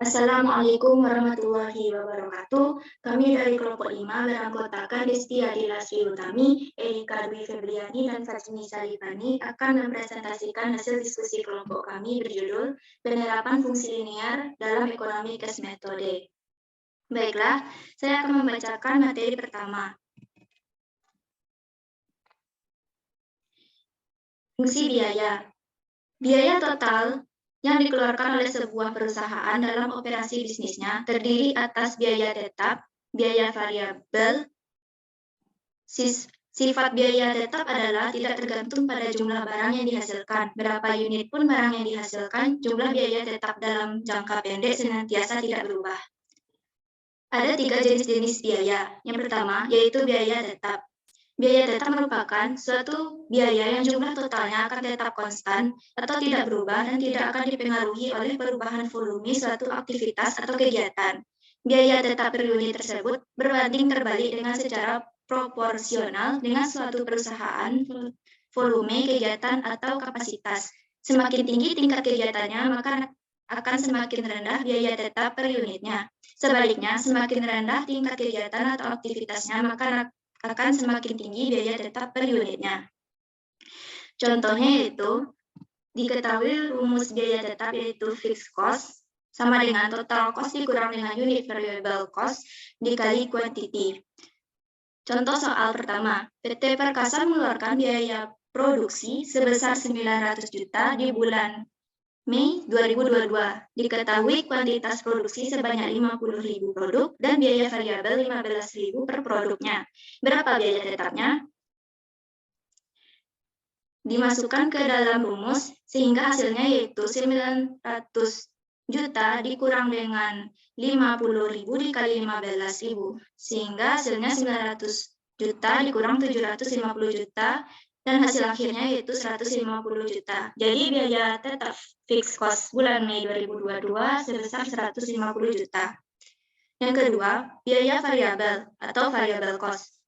Assalamualaikum warahmatullahi wabarakatuh. Kami dari kelompok 5 beranggotakan Desti Adila Sri Utami, Erika Dwi Febriani, dan Fajmi Salipani akan mempresentasikan hasil diskusi kelompok kami berjudul Penerapan Fungsi Linear dalam Ekonomi Cash Metode. Baiklah, saya akan membacakan materi pertama. Fungsi biaya. Biaya total yang dikeluarkan oleh sebuah perusahaan dalam operasi bisnisnya terdiri atas biaya tetap, biaya variabel. Sifat biaya tetap adalah tidak tergantung pada jumlah barang yang dihasilkan. Berapa unit pun barang yang dihasilkan, jumlah biaya tetap dalam jangka pendek senantiasa tidak berubah. Ada 3 jenis-jenis biaya. Yang pertama, yaitu biaya tetap. Biaya tetap merupakan suatu biaya yang jumlah totalnya akan tetap konstan atau tidak berubah dan tidak akan dipengaruhi oleh perubahan volume suatu aktivitas atau kegiatan. Biaya tetap per unit tersebut berbanding terbalik dengan secara proporsional dengan suatu perusahaan, volume, kegiatan, atau kapasitas. Semakin tinggi tingkat kegiatannya, maka akan semakin rendah biaya tetap per unitnya. Sebaliknya, semakin rendah tingkat kegiatan atau aktivitasnya, maka akan semakin tinggi biaya tetap per unitnya. Contohnya yaitu, diketahui rumus biaya tetap yaitu fixed cost sama dengan total cost dikurang dengan unit variable cost dikali quantity. Contoh soal pertama, PT Perkasa mengeluarkan biaya produksi sebesar 900 juta di bulan Mei 2022. Diketahui kuantitas produksi sebanyak 50.000 produk dan biaya variabel 15.000 per produknya. Berapa biaya tetapnya? Dimasukkan ke dalam rumus sehingga hasilnya yaitu 900 juta dikurang dengan 50.000 dikali 15.000 sehingga hasilnya 900 juta dikurang 750 juta dan hasil akhirnya yaitu 150 juta. Jadi biaya tetap fixed cost bulan Mei 2022 sebesar 150 juta. Yang kedua, biaya variabel atau variable cost.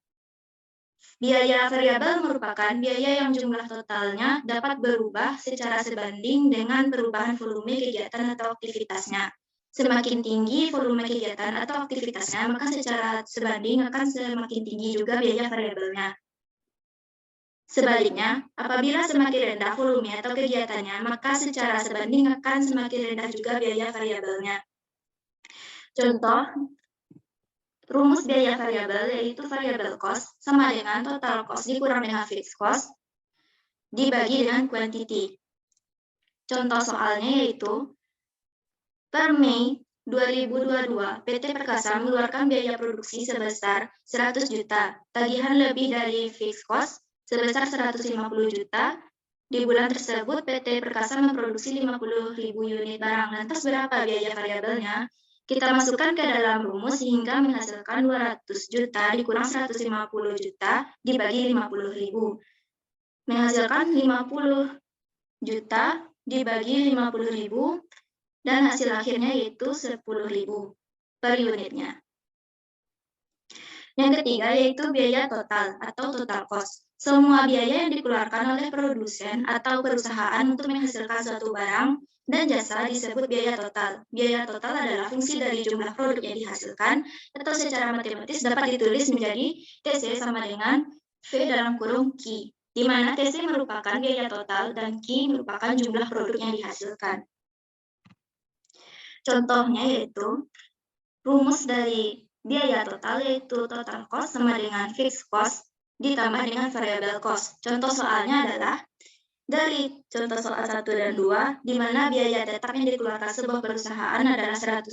Biaya variabel merupakan biaya yang jumlah totalnya dapat berubah secara sebanding dengan perubahan volume kegiatan atau aktivitasnya. Semakin tinggi volume kegiatan atau aktivitasnya, maka secara sebanding akan semakin tinggi juga biaya variabelnya. Sebaliknya, apabila semakin rendah volume atau kegiatannya, maka secara sebanding akan semakin rendah juga biaya variabelnya. Contoh, rumus biaya variabel yaitu variable cost sama dengan total cost dikurang dengan fixed cost dibagi dengan quantity. Contoh soalnya yaitu, per Mei 2022, PT Perkasa mengeluarkan biaya produksi sebesar 100 juta, tagihan lebih dari fixed cost sebesar 150 juta. Di bulan tersebut, PT Perkasa memproduksi 50.000 unit barang. Lantas berapa biaya variabelnya? Kita masukkan ke dalam rumus sehingga menghasilkan 200 juta dikurang 150 juta dibagi 50.000. Menghasilkan 50 juta dibagi 50.000 dan hasil akhirnya yaitu 10.000 per unitnya. Yang ketiga yaitu biaya total atau total cost. Semua biaya yang dikeluarkan oleh produsen atau perusahaan untuk menghasilkan suatu barang dan jasa disebut biaya total. Biaya total adalah fungsi dari jumlah produk yang dihasilkan atau secara matematis dapat ditulis menjadi TC sama dengan V dalam kurung Q, di mana TC merupakan biaya total dan Q merupakan jumlah produk yang dihasilkan. Contohnya yaitu rumus dari biaya total yaitu total cost sama dengan fixed cost ditambah dengan variable cost. Contoh soalnya adalah dari contoh soal 1 dan 2, di mana biaya tetap yang dikeluarkan sebuah perusahaan adalah 150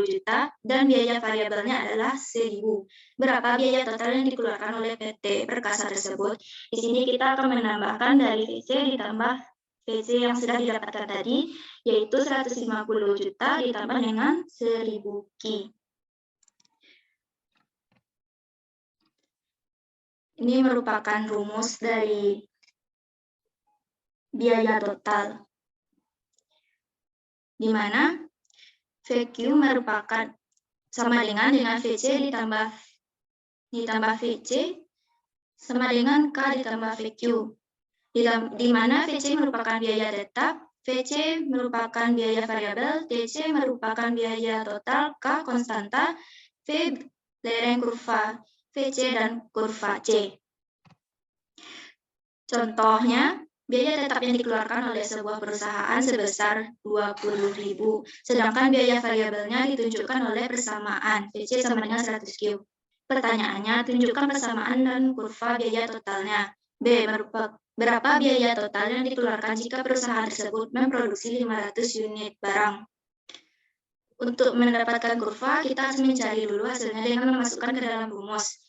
juta dan biaya variabelnya adalah 1.000. Berapa biaya total yang dikeluarkan oleh PT Perkasa tersebut? Di sini kita akan menambahkan dari VC ditambah VC yang sudah didapatkan tadi, yaitu 150 juta ditambah dengan 1.000 Ki. Ini merupakan rumus dari biaya total, di mana VQ merupakan sama dengan VC ditambah VC sama dengan K ditambah VQ, di mana VC merupakan biaya tetap, VC merupakan biaya variabel, DC merupakan biaya total, K konstanta, V lereng kurva VC dan kurva C. Contohnya, biaya tetap yang dikeluarkan oleh sebuah perusahaan sebesar 20.000, sedangkan biaya variabelnya ditunjukkan oleh persamaan VC sama dengan 100Q. Pertanyaannya, tunjukkan persamaan dan kurva biaya totalnya. B. Berapa biaya total yang dikeluarkan jika perusahaan tersebut memproduksi 500 unit barang? Untuk mendapatkan kurva, kita harus mencari dulu hasilnya dengan memasukkan ke dalam rumus,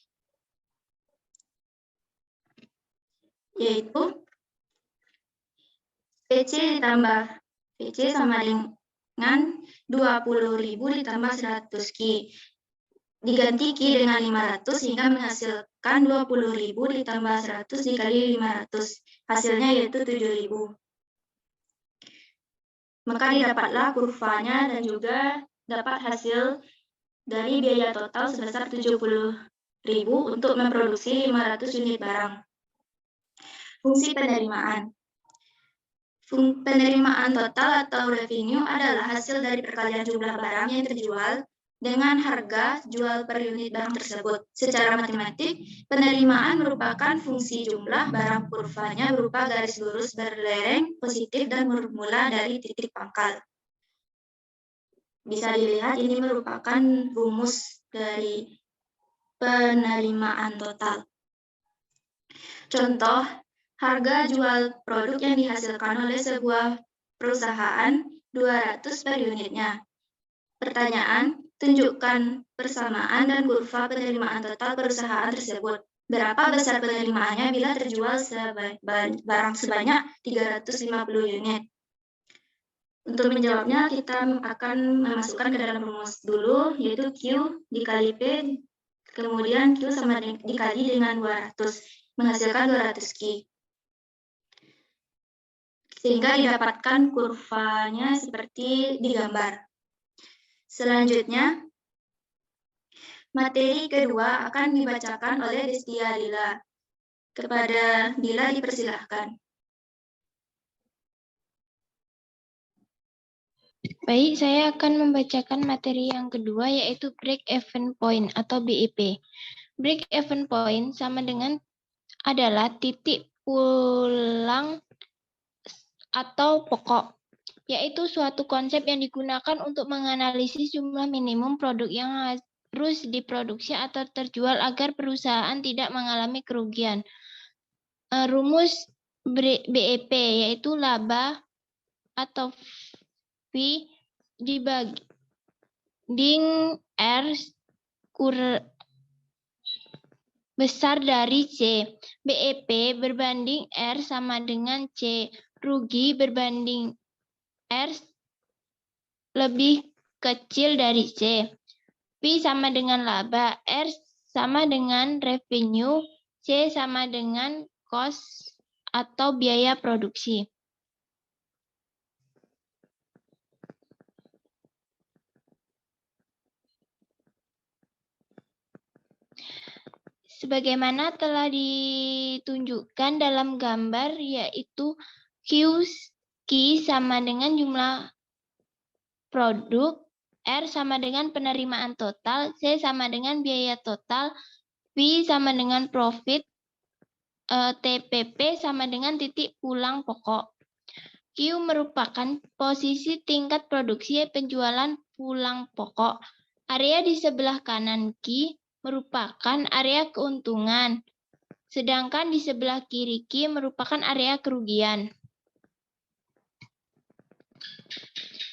yaitu VC ditambah VC sama dengan 20.000 ditambah 100Q. Diganti Q dengan 500 sehingga menghasilkan 20.000 ditambah 100 dikali 500. Hasilnya yaitu 7.000. Maka didapatlah kurvanya dan juga dapat hasil dari biaya total sebesar 70.000 untuk memproduksi 500 unit barang. Fungsi penerimaan. Penerimaan total atau revenue adalah hasil dari perkalian jumlah barang yang terjual dengan harga jual per unit barang tersebut. Secara matematik, penerimaan merupakan fungsi jumlah barang kurvanya berupa garis lurus berlereng positif dan bermula dari titik pangkal. Bisa dilihat ini merupakan rumus dari penerimaan total. Contoh, harga jual produk yang dihasilkan oleh sebuah perusahaan 200 per unitnya. Pertanyaan, tunjukkan persamaan dan kurva penerimaan total perusahaan tersebut. Berapa besar penerimaannya bila terjual barang sebanyak 350 unit? Untuk menjawabnya, kita akan memasukkan ke dalam rumus dulu, yaitu Q dikali P, kemudian Q sama dikali dengan 200, menghasilkan 200Q. Sehingga didapatkan kurvanya seperti di gambar. Selanjutnya, materi kedua akan dibacakan oleh Destia Lila. Kepada Dila dipersilahkan. Baik, saya akan membacakan materi yang kedua yaitu break-even point atau BEP. Break-even point sama dengan adalah titik pulang atau pokok, yaitu suatu konsep yang digunakan untuk menganalisis jumlah minimum produk yang harus diproduksi atau terjual agar perusahaan tidak mengalami kerugian. Rumus BEP yaitu laba atau V dibanding R besar dari C. BEP berbanding R sama dengan C. Rugi berbanding R lebih kecil dari C. P sama dengan laba, R sama dengan revenue, C sama dengan cost atau biaya produksi. Sebagaimana telah ditunjukkan dalam gambar, yaitu Q sama dengan jumlah produk, R sama dengan penerimaan total, C sama dengan biaya total, P sama dengan profit, TPP sama dengan titik pulang pokok. Q merupakan posisi tingkat produksi penjualan pulang pokok. Area di sebelah kanan Q merupakan area keuntungan, sedangkan di sebelah kiri Q merupakan area kerugian.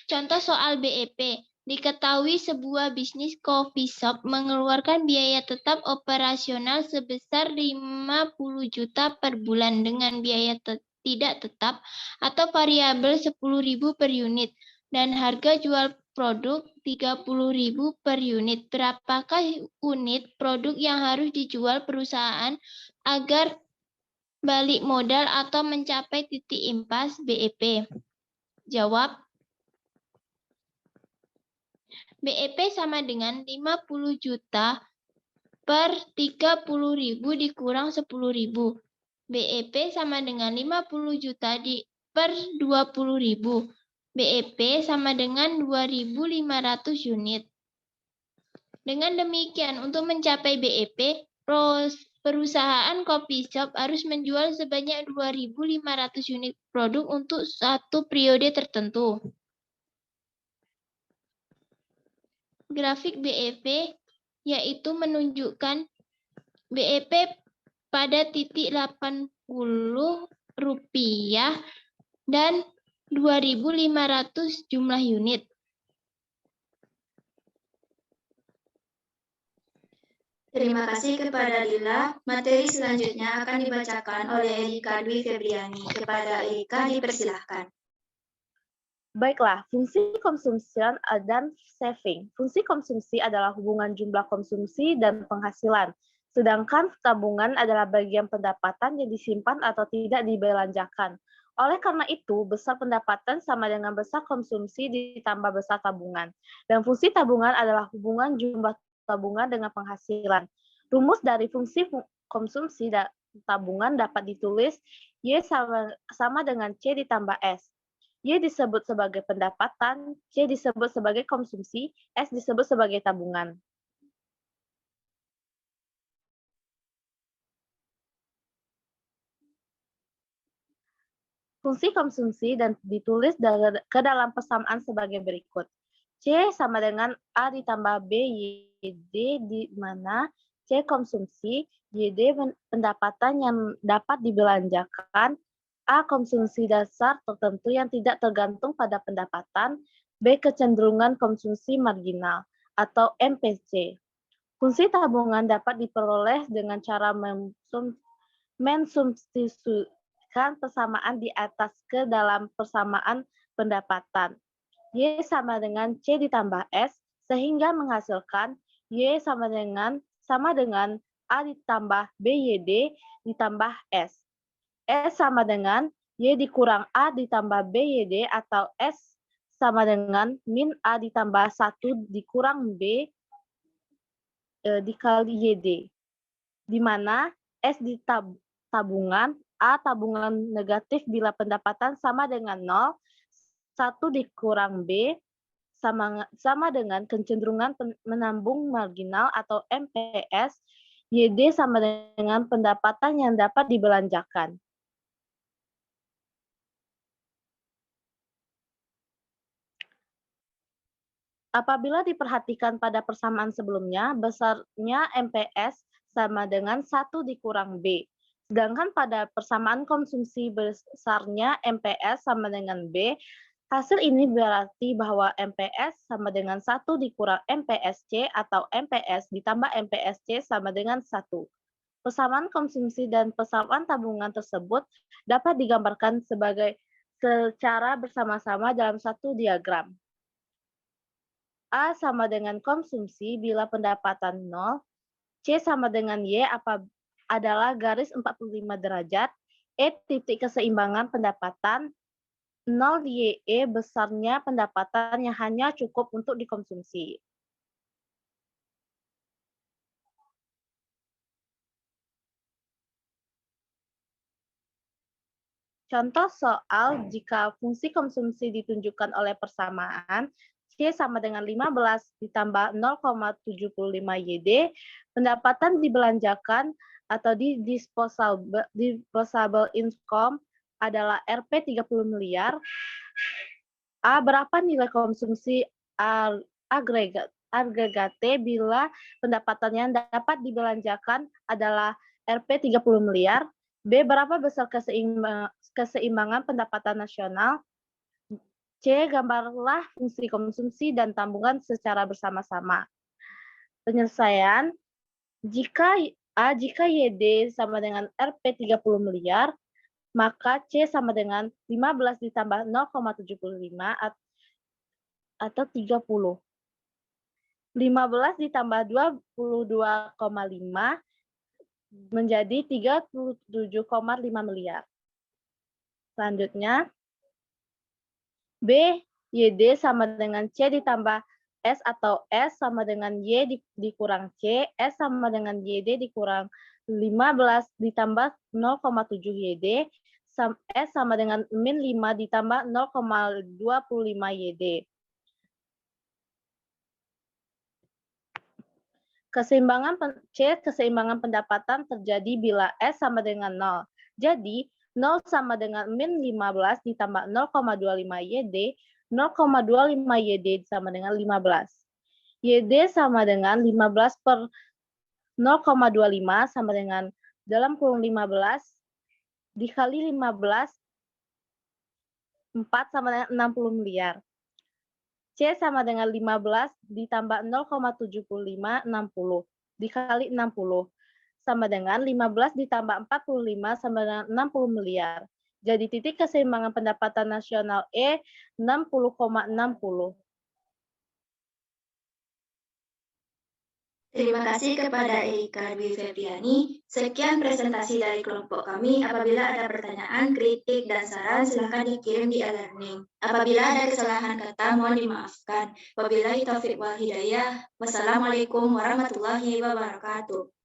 Contoh soal BEP. Diketahui sebuah bisnis coffee shop mengeluarkan biaya tetap operasional sebesar 50 juta per bulan dengan biaya tidak tetap atau variabel 10.000 per unit dan harga jual produk 30.000 per unit. Berapakah unit produk yang harus dijual perusahaan agar balik modal atau mencapai titik impas BEP? Jawab. BEP sama dengan 50 juta per 30.000 dikurang 10.000. BEP sama dengan 50 juta per 20.000. BEP sama dengan 2.500 unit. Dengan demikian, untuk mencapai BEP, perusahaan coffee shop harus menjual sebanyak 2.500 unit produk untuk satu periode tertentu. Grafik BEP yaitu menunjukkan BEP pada titik 80 rupiah dan 2.500 jumlah unit. Terima kasih kepada Lila. Materi selanjutnya akan dibacakan oleh Erika Dwi Febriani. Kepada Erika dipersilahkan. Baiklah, fungsi konsumsi dan saving. Fungsi konsumsi adalah hubungan jumlah konsumsi dan penghasilan. Sedangkan tabungan adalah bagian pendapatan yang disimpan atau tidak dibelanjakan. Oleh karena itu, besar pendapatan sama dengan besar konsumsi ditambah besar tabungan. Dan fungsi tabungan adalah hubungan jumlah tabungan dengan penghasilan. Rumus dari fungsi konsumsi dan tabungan dapat ditulis Y sama dengan C ditambah S. Y disebut sebagai pendapatan, C disebut sebagai konsumsi, S disebut sebagai tabungan. Fungsi konsumsi dan ditulis ke dalam persamaan sebagai berikut. C sama dengan A ditambah B YD, di mana C konsumsi, YD pendapatan yang dapat dibelanjakan, A konsumsi dasar tertentu yang tidak tergantung pada pendapatan, B kecenderungan konsumsi marginal atau MPC. Fungsi tabungan dapat diperoleh dengan cara mensubstitusikan persamaan di atas ke dalam persamaan pendapatan. Y sama dengan C ditambah S, sehingga menghasilkan Y sama dengan A ditambah BYD ditambah S. S sama dengan Y dikurang A ditambah BYD atau S sama dengan min A ditambah 1 dikurang B dikali YD. Di mana S di tabungan, A tabungan negatif bila pendapatan sama dengan 0, 1 dikurang B sama dengan kecenderungan menambung marginal atau MPS, YD sama dengan pendapatan yang dapat dibelanjakan. Apabila diperhatikan pada persamaan sebelumnya, besarnya MPS sama dengan 1 dikurang B. Sedangkan pada persamaan konsumsi besarnya MPS sama dengan B, hasil ini berarti bahwa MPS sama dengan 1 dikurang MPSC atau MPS ditambah MPSC sama dengan 1. Persamaan konsumsi dan persamaan tabungan tersebut dapat digambarkan secara bersama-sama dalam satu diagram. A sama dengan konsumsi bila pendapatan 0, C sama dengan Y adalah garis 45 derajat, E titik keseimbangan pendapatan, 0 YE besarnya pendapatan yang hanya cukup untuk dikonsumsi. Contoh soal jika fungsi konsumsi ditunjukkan oleh persamaan, C sama dengan 15 ditambah 0,75 YD, pendapatan dibelanjakan atau di disposable income adalah Rp 30 miliar. A, berapa nilai konsumsi agregat bila pendapatan yang dapat dibelanjakan adalah Rp 30 miliar. B, berapa besar keseimbangan pendapatan nasional. C, gambarlah fungsi konsumsi dan tabungan secara bersama-sama. Penyelesaian, jika YD sama dengan Rp 30 miliar, maka C sama dengan 15 ditambah 0,75 atau 30. 15 ditambah 22,5 menjadi 37,5 miliar. Selanjutnya, B, YD sama dengan C ditambah S atau S sama dengan Y dikurang C, S sama dengan YD dikurang 15 ditambah 0,7 YD, S sama dengan min 5 ditambah 0,25 YD. Keseimbangan pendapatan terjadi bila S sama dengan 0. Jadi, 0 sama dengan min 15 ditambah 0,25 YD, 0,25 YD sama dengan 15. YD sama dengan 15 per 0,25 sama dengan dalam kurung 15 dikali 15, 4 sama dengan 60 miliar. C sama dengan 15 ditambah 0,75, 60 dikali 60 sama dengan 15 ditambah 45 sama dengan 60 miliar. Jadi titik keseimbangan pendapatan nasional E 60,60. Terima kasih kepada Erika Dwi Febriani. Sekian presentasi dari kelompok kami. Apabila ada pertanyaan, kritik, dan saran, silakan dikirim di e-learning. Apabila ada kesalahan kata, mohon dimaafkan. Wabillahi taufiq wal hidayah. Wassalamualaikum warahmatullahi wabarakatuh.